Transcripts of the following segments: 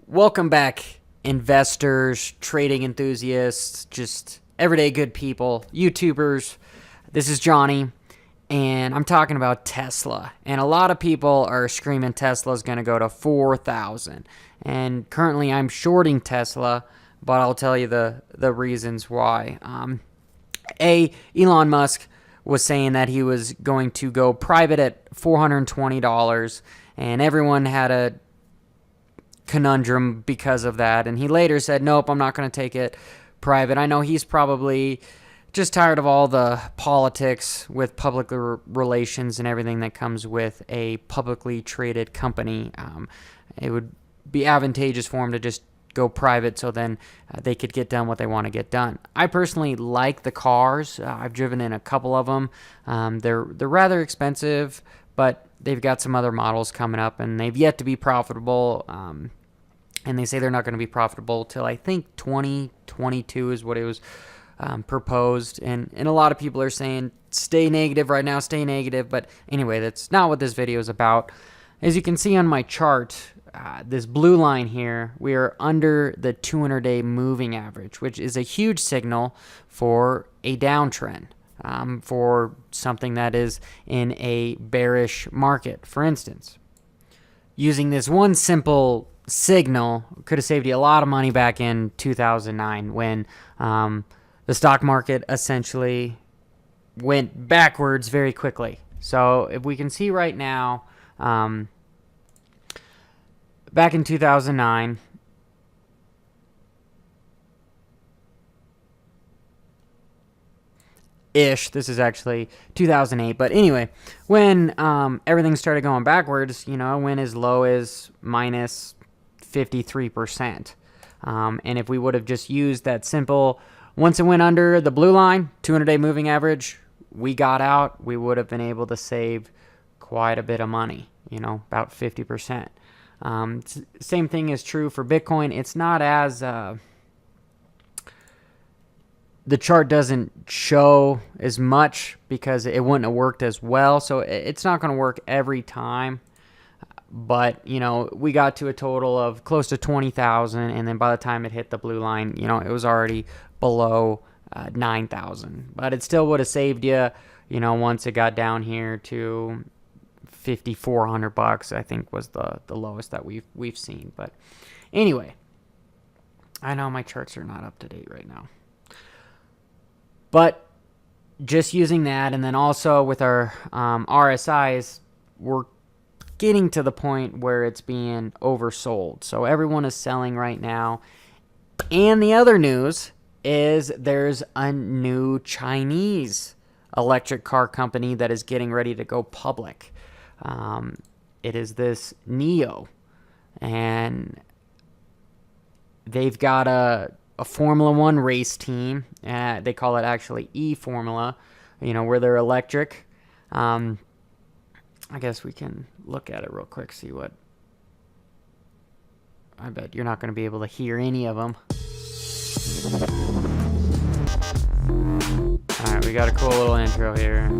Welcome back, investors, trading enthusiasts, just everyday good people, YouTubers. This is Johnny, and I'm talking about Tesla. And a lot of people are screaming Tesla's going to go to 4,000. And currently I'm shorting Tesla, but I'll tell you the reasons why. Elon Musk was saying that he was going to go private at $420, and everyone had a conundrum because of that. And he later said, nope, I'm not going to take it private. I know he's probably just tired of all the politics with public relations and everything that comes with a publicly traded company. It would be advantageous for him to just go private so then they could get done what they want to get done. I personally like the cars. I've driven in a couple of them. They're rather expensive, but they've got some other models coming up, and they've yet to be profitable. And they say they're not going to be profitable till I think 2022 is what it was proposed. And a lot of people are saying stay negative right now, stay negative. But anyway, that's not what this video is about. As you can see on my chart, this blue line here, we are under the 200-day moving average, which is a huge signal for a downtrend. For something that is in a bearish market, for instance. Using this one simple signal could have saved you a lot of money back in 2009 when the stock market essentially went backwards very quickly. So if we can see right now, back in 2009, this is actually 2008, but anyway, when everything started going backwards, went as low as minus 53%. And if we would have just used that simple, once it went under the blue line, 200-day moving average, we got out, we would have been able to save quite a bit of money, about 50%. Same thing is true for Bitcoin. It's not as the chart doesn't show as much because it wouldn't have worked as well. So it's not going to work every time. But, we got to a total of close to 20,000. And then by the time it hit the blue line, it was already below 9,000. But it still would have saved you, once it got down here to $5,400, I think was the lowest that we've seen. But anyway, I know my charts are not up to date right now. But just using that, and then also with our RSIs, we're getting to the point where it's being oversold. So everyone is selling right now. And the other news is there's a new Chinese electric car company that is getting ready to go public. It is this NIO. And they've got a Formula One race team. They call it actually E-Formula, where they're electric. I guess we can look at it real quick, see what. I bet you're not going to be able to hear any of them. Alright, we got a cool little intro here.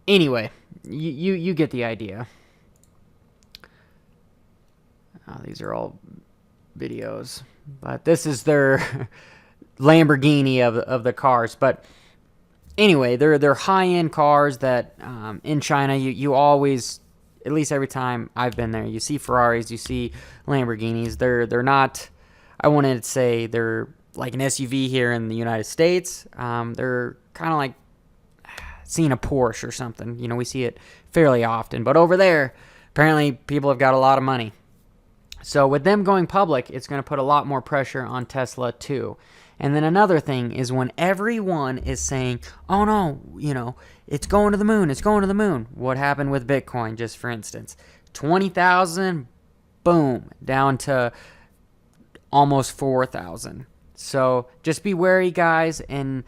Anyway, you get the idea. These are all videos, but this is their Lamborghini of the cars. But anyway, they're high-end cars that in China you always, at least every time I've been there, you see Ferraris, you see Lamborghinis. They're not, I wouldn't say they're like an SUV here in the United States. They're kind of like seeing a Porsche or something. We see it fairly often. But over there, apparently people have got a lot of money. So with them going public, it's going to put a lot more pressure on Tesla too. And then another thing is when everyone is saying, oh no, it's going to the moon, it's going to the moon. What happened with Bitcoin, just for instance? 20,000, boom, down to almost 4,000. So just be wary, guys. And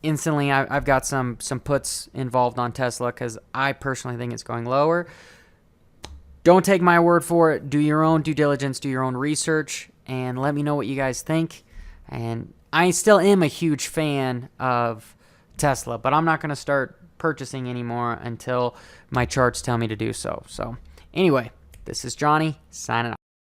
instantly I've got some puts involved on Tesla because I personally think it's going lower. Don't take my word for it. Do your own due diligence, do your own research, and let me know what you guys think. And I still am a huge fan of Tesla, but I'm not going to start purchasing anymore until my charts tell me to do so. So anyway, this is Johnny signing off.